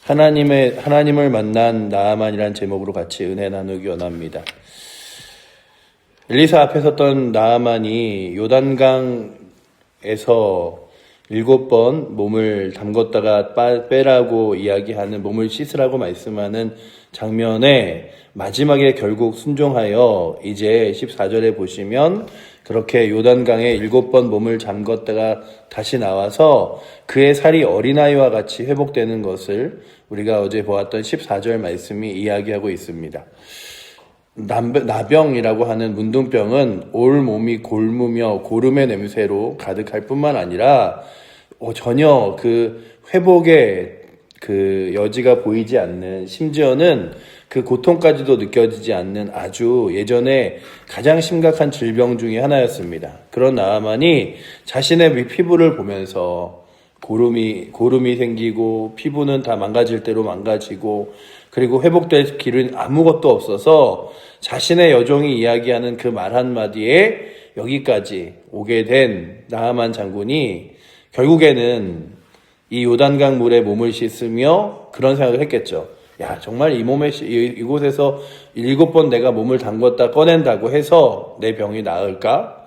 하나님을 만난 나아만이란 제목으로 같이 은혜 나누기 원합니다. 엘리사 앞에 섰던 나아만이 요단강에서 7번 몸을 담궜다가 빼라고 이야기하는, 몸을 씻으라고 말씀하는 장면에 마지막에 결국 순종하여 이제 14절에 보시면 그렇게 요단강에 7번 몸을 잠궜다가 다시 나와서 그의 살이 어린아이와 같이 회복되는 것을 우리가 어제 보았던 14절 말씀이 이야기하고 있습니다. 나병이라고 하는 문둥병은 올 몸이 골무며 고름의 냄새로 가득할 뿐만 아니라 전혀 그 회복의 그 여지가 보이지 않는, 심지어는 그 고통까지도 느껴지지 않는 아주 예전에 가장 심각한 질병 중에 하나였습니다. 그런 나아만이 자신의 피부를 보면서 고름이 생기고 피부는 다 망가질 대로 망가지고 그리고 회복될 길은 아무것도 없어서 자신의 여종이 이야기하는 그 말 한마디에 여기까지 오게 된 나아만 장군이 결국에는 이 요단강 물에 몸을 씻으며 그런 생각을 했겠죠. 야, 정말 이곳에서 7번 내가 몸을 담궜다 꺼낸다고 해서 내 병이 나을까?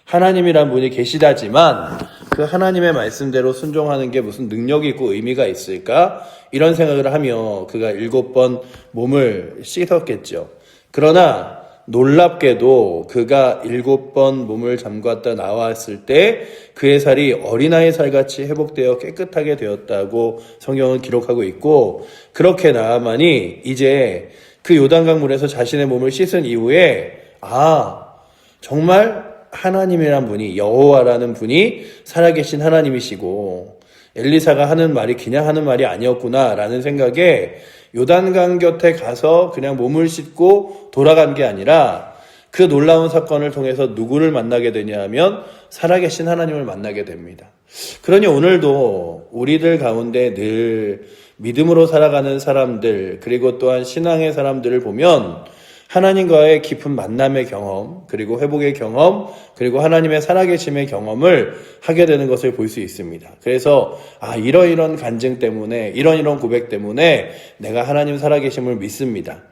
하나님이란 분이 계시다지만 그 하나님의 말씀대로 순종하는 게 무슨 능력이 있고 의미가 있을까? 이런 생각을 하며 그가 7번 몸을 씻었겠죠. 그러나 놀랍게도 그가 7번 몸을 잠갔다 나왔을 때 그의 살이 어린아이 살같이 회복되어 깨끗하게 되었다고 성경은 기록하고 있고, 그렇게 나아만이 이제 그 요단강 물에서 자신의 몸을 씻은 이후에 정말 하나님이란 분이, 여호와라는 분이 살아계신 하나님이시고 엘리사가 하는 말이 그냥 하는 말이 아니었구나 라는 생각에 요단강 곁에 가서 그냥 몸을 씻고 돌아간 게 아니라 그 놀라운 사건을 통해서 누구를 만나게 되냐 하면 살아계신 하나님을 만나게 됩니다. 그러니 오늘도 우리들 가운데 늘 믿음으로 살아가는 사람들, 그리고 또한 신앙의 사람들을 보면 하나님과의 깊은 만남의 경험, 그리고 회복의 경험, 그리고 하나님의 살아계심의 경험을 하게 되는 것을 볼 수 있습니다. 그래서 이런 간증 때문에, 이런 고백 때문에 내가 하나님 살아계심을 믿습니다.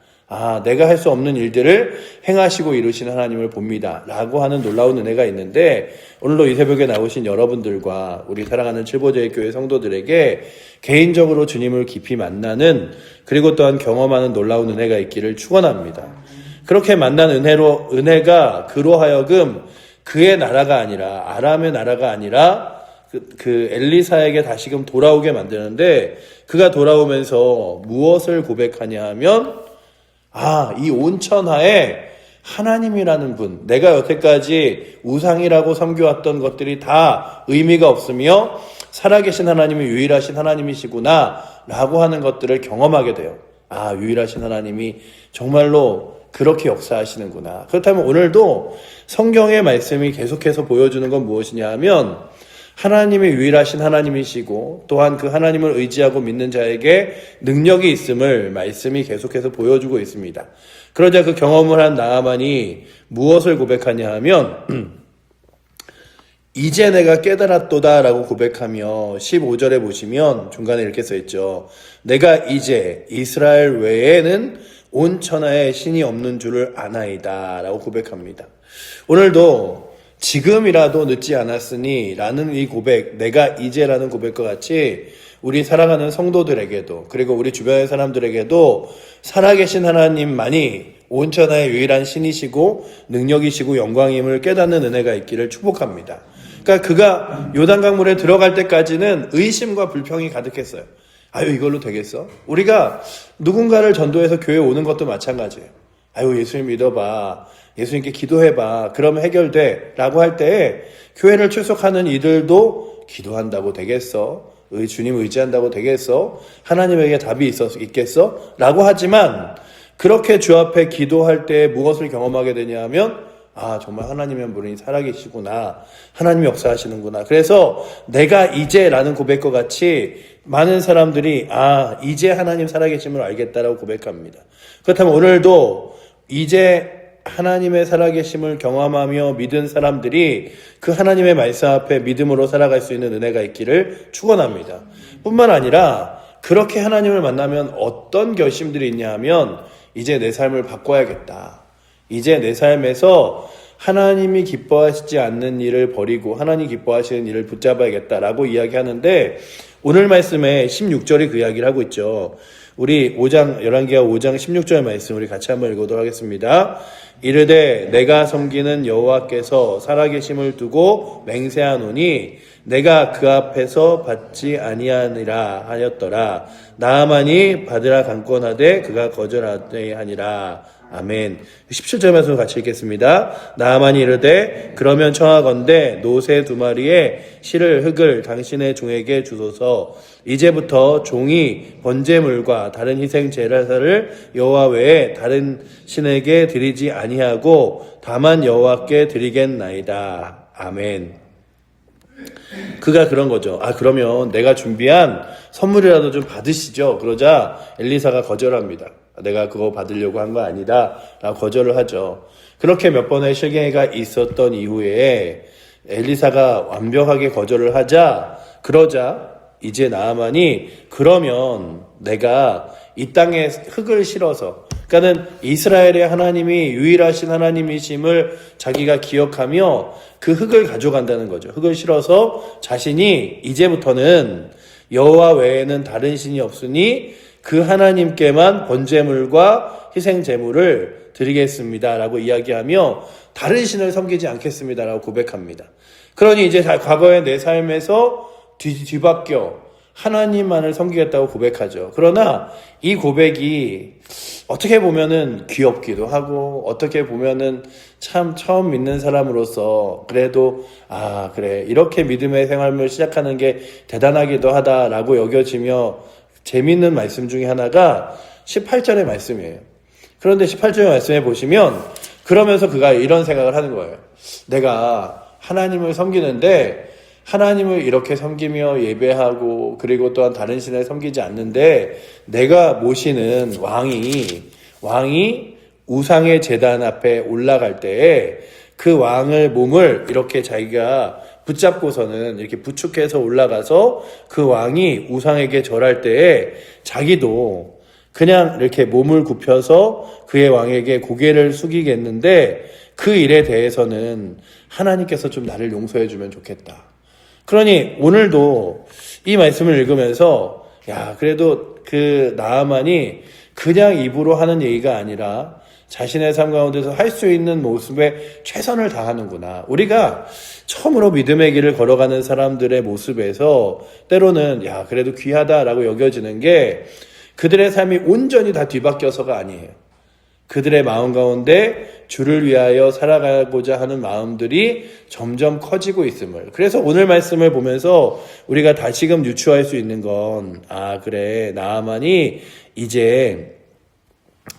내가 할 수 없는 일들을 행하시고 이루신 하나님을 봅니다. 라고 하는 놀라운 은혜가 있는데, 오늘도 이 새벽에 나오신 여러분들과 우리 사랑하는 칠보제일교회 성도들에게 개인적으로 주님을 깊이 만나는, 그리고 또한 경험하는 놀라운 은혜가 있기를 축원합니다. 그렇게 만난 은혜가 그로 하여금 그의 나라가 아니라, 아람의 나라가 아니라 그 엘리사에게 다시금 돌아오게 만드는데, 그가 돌아오면서 무엇을 고백하냐 하면 이 온천하에 하나님이라는 분, 내가 여태까지 우상이라고 섬겨왔던 것들이 다 의미가 없으며 살아계신 하나님이 유일하신 하나님이시구나 라고 하는 것들을 경험하게 돼요. 유일하신 하나님이 정말로 그렇게 역사하시는구나. 그렇다면 오늘도 성경의 말씀이 계속해서 보여주는 건 무엇이냐 하면 하나님이 유일하신 하나님이시고 또한 그 하나님을 의지하고 믿는 자에게 능력이 있음을 말씀이 계속해서 보여주고 있습니다. 그러자 그 경험을 한 나아만이 무엇을 고백하냐 하면 이제 내가 깨달았도다 라고 고백하며 15절에 보시면 중간에 이렇게 써있죠. 내가 이제 이스라엘 외에는 온 천하에 신이 없는 줄을 아나이다 라고 고백합니다. 오늘도 지금이라도 늦지 않았으니 라는 이 고백, 내가 이제라는 고백과 같이 우리 살아가는 성도들에게도, 그리고 우리 주변의 사람들에게도 살아계신 하나님만이 온천하의 유일한 신이시고 능력이시고 영광임을 깨닫는 은혜가 있기를 축복합니다. 그러니까 그가 요단강 물에 들어갈 때까지는 의심과 불평이 가득했어요. 이걸로 되겠어? 우리가 누군가를 전도해서 교회에 오는 것도 마찬가지예요. 예수님 믿어봐, 예수님께 기도해봐, 그러면 해결돼 라고 할 때 교회를 출석하는 이들도 기도한다고 되겠어? 주님 의지한다고 되겠어? 하나님에게 답이 있겠어? 라고 하지만 그렇게 주 앞에 기도할 때 무엇을 경험하게 되냐 하면 정말 하나님의 분이 살아계시구나, 하나님이 역사하시는구나. 그래서 내가 이제라는 고백과 같이 많은 사람들이 이제 하나님 살아계심을 알겠다라고 고백합니다. 그렇다면 오늘도 이제 하나님의 살아계심을 경험하며 믿은 사람들이 그 하나님의 말씀 앞에 믿음으로 살아갈 수 있는 은혜가 있기를 축원합니다. 뿐만 아니라 그렇게 하나님을 만나면 어떤 결심들이 있냐 하면 이제 내 삶을 바꿔야겠다. 이제 내 삶에서 하나님이 기뻐하시지 않는 일을 버리고 하나님 기뻐하시는 일을 붙잡아야겠다라고 이야기하는데 오늘 말씀에 16절이 그 이야기를 하고 있죠. 우리 5장 열왕기하 5장 16절 말씀 우리 같이 한번 읽어보도록 하겠습니다. 이르되 내가 섬기는 여호와께서 살아계심을 두고 맹세하노니 내가 그 앞에서 받지 아니하니라 하였더라. 나아만이 받으라 강권하되 그가 거절하되 하니라. 아멘. 17절 말씀 같이 읽겠습니다. 나아만이 이르되 그러면 청하건대 노새 2마리의 실을 흙을 당신의 종에게 주소서. 이제부터 종이 번제물과 다른 희생 제사를 여호와 외에 다른 신에게 드리지 아니하고 다만 여호와께 드리겠나이다. 아멘. 그가 그런 거죠. 그러면 내가 준비한 선물이라도 좀 받으시죠. 그러자 엘리사가 거절합니다. 내가 그거 받으려고 한 거 아니다 라고 거절을 하죠. 그렇게 몇 번의 실갱이가 있었던 이후에 엘리사가 완벽하게 거절을 그러자 이제 나아만이 그러면 내가 이 땅에 흙을 실어서 그러니까는 이스라엘의 하나님이 유일하신 하나님이심을 자기가 기억하며 그 흙을 가져간다는 거죠. 흙을 실어서 자신이 이제부터는 여호와 외에는 다른 신이 없으니 그 하나님께만 번제물과 희생제물을 드리겠습니다라고 이야기하며 다른 신을 섬기지 않겠습니다라고 고백합니다. 그러니 이제 과거의 내 삶에서 뒤바뀌어 하나님만을 섬기겠다고 고백하죠. 그러나 이 고백이 어떻게 보면은 귀엽기도 하고 어떻게 보면은 참 처음 믿는 사람으로서 그래도 그래 이렇게 믿음의 생활을 시작하는 게 대단하기도 하다라고 여겨지며 재미있는 말씀 중에 하나가 18절의 말씀이에요. 그런데 18절의 말씀에 보시면 그러면서 그가 이런 생각을 하는 거예요. 내가 하나님을 섬기는데 하나님을 이렇게 섬기며 예배하고 그리고 또한 다른 신을 섬기지 않는데 내가 모시는 왕이 우상의 제단 앞에 올라갈 때에 그 왕을 몸을 이렇게 자기가 붙잡고서는 이렇게 부축해서 올라가서 그 왕이 우상에게 절할 때에 자기도 그냥 이렇게 몸을 굽혀서 그의 왕에게 고개를 숙이겠는데 그 일에 대해서는 하나님께서 좀 나를 용서해 주면 좋겠다. 그러니 오늘도 이 말씀을 읽으면서 그래도 그 나아만이 그냥 입으로 하는 얘기가 아니라 자신의 삶 가운데서 할 수 있는 모습에 최선을 다하는구나. 우리가 처음으로 믿음의 길을 걸어가는 사람들의 모습에서 때로는 그래도 귀하다라고 여겨지는 게 그들의 삶이 온전히 다 뒤바뀌어서가 아니에요. 그들의 마음 가운데 주를 위하여 살아가고자 하는 마음들이 점점 커지고 있음을. 그래서 오늘 말씀을 보면서 우리가 다시금 유추할 수 있는 건 그래 나아만이 이제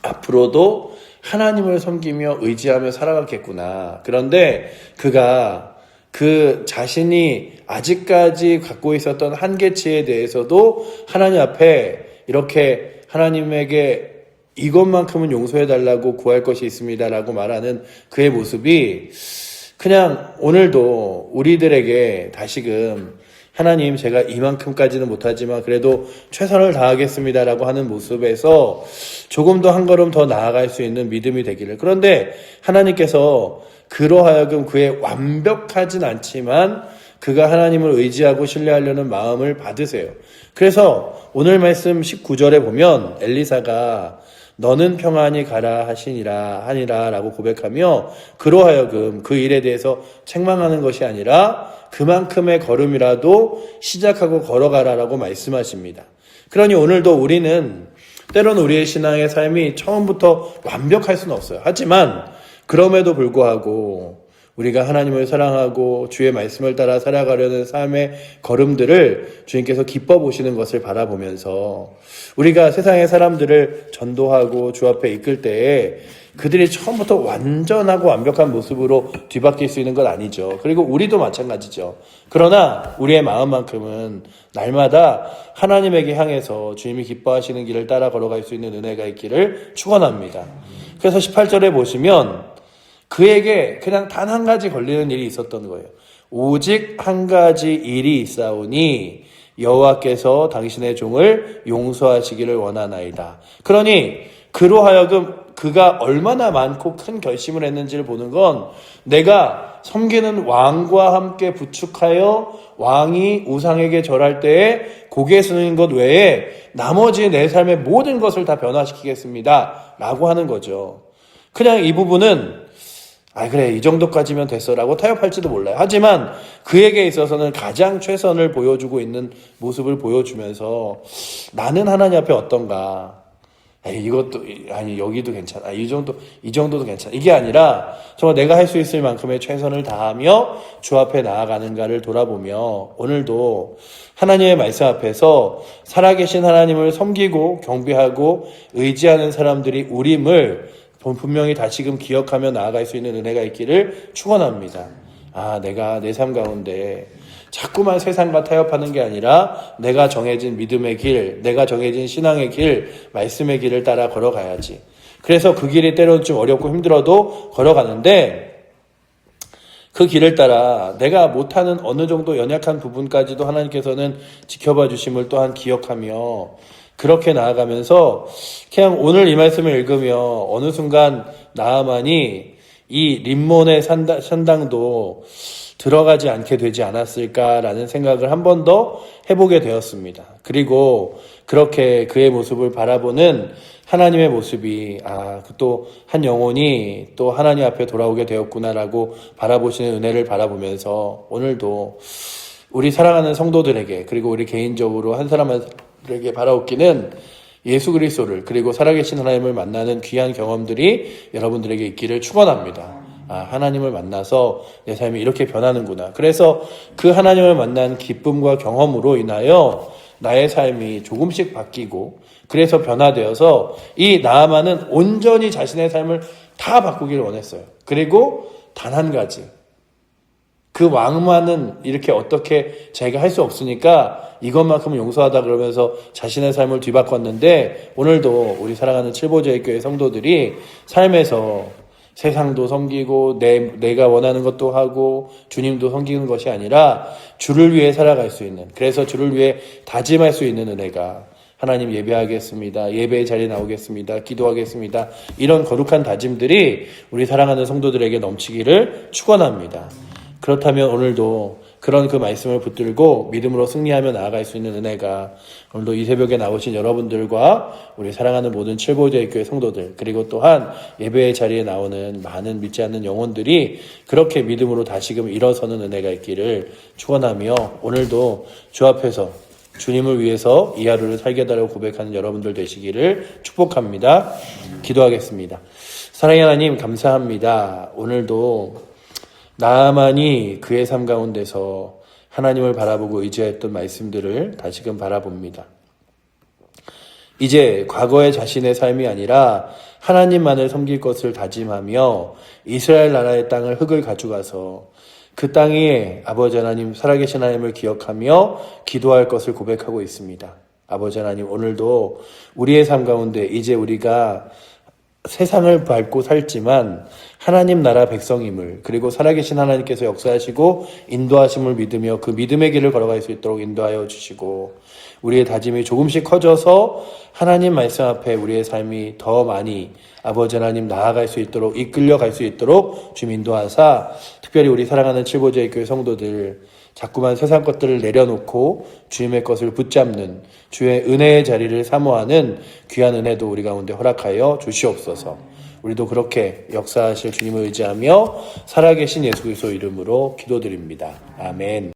앞으로도 하나님을 섬기며 의지하며 살아가겠구나. 그런데 그가 그 자신이 아직까지 갖고 있었던 한계치에 대해서도 하나님 앞에 이렇게 하나님에게 이것만큼은 용서해달라고 구할 것이 있습니다라고 말하는 그의 모습이 그냥 오늘도 우리들에게 다시금 하나님 제가 이만큼까지는 못하지만 그래도 최선을 다하겠습니다라고 하는 모습에서 조금 더 한 걸음 더 나아갈 수 있는 믿음이 되기를. 그런데 하나님께서 그로 하여금 그의 완벽하진 않지만 그가 하나님을 의지하고 신뢰하려는 마음을 받으세요. 그래서 오늘 말씀 19절에 보면 엘리사가 너는 평안히 가라 하니라 라고 고백하며 그로 하여금 그 일에 대해서 책망하는 것이 아니라 그만큼의 걸음이라도 시작하고 걸어가라라고 말씀하십니다. 그러니 오늘도 우리는 때로는 우리의 신앙의 삶이 처음부터 완벽할 수는 없어요. 하지만 그럼에도 불구하고 우리가 하나님을 사랑하고 주의 말씀을 따라 살아가려는 삶의 걸음들을 주님께서 기뻐 보시는 것을 바라보면서 우리가 세상의 사람들을 전도하고 주 앞에 이끌 때에 그들이 처음부터 완전하고 완벽한 모습으로 뒤바뀔 수 있는 건 아니죠. 그리고 우리도 마찬가지죠. 그러나 우리의 마음만큼은 날마다 하나님에게 향해서 주님이 기뻐하시는 길을 따라 걸어갈 수 있는 은혜가 있기를 축원합니다. 그래서 18절에 보시면 그에게 그냥 단 한 가지 걸리는 일이 있었던 거예요. 오직 한 가지 일이 있사오니 여호와께서 당신의 종을 용서하시기를 원하나이다. 그러니 그로 하여금 그가 얼마나 많고 큰 결심을 했는지를 보는 건 내가 섬기는 왕과 함께 부축하여 왕이 우상에게 절할 때에 고개 숙이는 것 외에 나머지 내 삶의 모든 것을 다 변화시키겠습니다 라고 하는 거죠. 그냥 이 부분은 그래 이 정도까지면 됐어 라고 타협할지도 몰라요. 하지만 그에게 있어서는 가장 최선을 보여주고 있는 모습을 보여주면서 나는 하나님 앞에 어떤가, 이것도 여기도 괜찮아, 이 정도도 괜찮아, 이게 아니라 정말 내가 할 수 있을 만큼의 최선을 다하며 주 앞에 나아가는가를 돌아보며 오늘도 하나님의 말씀 앞에서 살아계신 하나님을 섬기고 경배하고 의지하는 사람들이 우림을 분명히 다시금 기억하며 나아갈 수 있는 은혜가 있기를 축원합니다. 내가 내 삶 가운데 자꾸만 세상과 타협하는 게 아니라 내가 정해진 믿음의 길, 내가 정해진 신앙의 길, 말씀의 길을 따라 걸어가야지. 그래서 그 길이 때로는 좀 어렵고 힘들어도 걸어가는데 그 길을 따라 내가 못하는 어느 정도 연약한 부분까지도 하나님께서는 지켜봐 주심을 또한 기억하며 그렇게 나아가면서 그냥 오늘 이 말씀을 읽으며 어느 순간 나아만이 이 림몬의 산당도 들어가지 않게 되지 않았을까라는 생각을 한 번 더 해보게 되었습니다. 그리고 그렇게 그의 모습을 바라보는 하나님의 모습이 또 한 영혼이 또 하나님 앞에 돌아오게 되었구나라고 바라보시는 은혜를 바라보면서 오늘도 우리 사랑하는 성도들에게 그리고 우리 개인적으로 한 사람에게 바라옵기는 예수 그리스도를 그리고 살아계신 하나님을 만나는 귀한 경험들이 여러분들에게 있기를 축원합니다. 하나님을 만나서 내 삶이 이렇게 변하는구나. 그래서 그 하나님을 만난 기쁨과 경험으로 인하여 나의 삶이 조금씩 바뀌고 그래서 변화되어서 이 나아만은 온전히 자신의 삶을 다 바꾸기를 원했어요. 그리고 단 한 가지, 그 왕만은 이렇게 어떻게 자기가 할 수 없으니까 이것만큼은 용서하다 그러면서 자신의 삶을 뒤바꿨는데 오늘도 우리 사랑하는 칠보제의 교회 성도들이 삶에서 세상도 섬기고 내가 원하는 것도 하고 주님도 섬기는 것이 아니라 주를 위해 살아갈 수 있는, 그래서 주를 위해 다짐할 수 있는 은혜가 하나님 예배하겠습니다, 예배의 자리에 나오겠습니다, 기도하겠습니다, 이런 거룩한 다짐들이 우리 사랑하는 성도들에게 넘치기를 축원합니다. 그렇다면 오늘도 그런 그 말씀을 붙들고 믿음으로 승리하며 나아갈 수 있는 은혜가 오늘도 이 새벽에 나오신 여러분들과 우리 사랑하는 모든 칠보제의 교회 성도들 그리고 또한 예배의 자리에 나오는 많은 믿지 않는 영혼들이 그렇게 믿음으로 다시금 일어서는 은혜가 있기를 축원하며 오늘도 주 앞에서 주님을 위해서 이 하루를 살게 달라고 고백하는 여러분들 되시기를 축복합니다. 기도하겠습니다. 사랑의 하나님 감사합니다. 오늘도 나아만이 그의 삶 가운데서 하나님을 바라보고 의지했던 말씀들을 다시금 바라봅니다. 이제 과거의 자신의 삶이 아니라 하나님만을 섬길 것을 다짐하며 이스라엘 나라의 땅을 흙을 가져가서 그 땅에 아버지 하나님 살아계신 하나님을 기억하며 기도할 것을 고백하고 있습니다. 아버지 하나님 오늘도 우리의 삶 가운데 이제 우리가 세상을 밟고 살지만 하나님 나라 백성임을 그리고 살아계신 하나님께서 역사하시고 인도하심을 믿으며 그 믿음의 길을 걸어갈 수 있도록 인도하여 주시고 우리의 다짐이 조금씩 커져서 하나님 말씀 앞에 우리의 삶이 더 많이 아버지 하나님 나아갈 수 있도록 이끌려 갈 수 있도록 주님 인도하사 특별히 우리 사랑하는 칠보제의 교회 성도들 자꾸만 세상 것들을 내려놓고 주님의 것을 붙잡는 주의 은혜의 자리를 사모하는 귀한 은혜도 우리 가운데 허락하여 주시옵소서. 우리도 그렇게 역사하실 주님을 의지하며 살아계신 예수 그리스도 이름으로 기도드립니다. 아멘.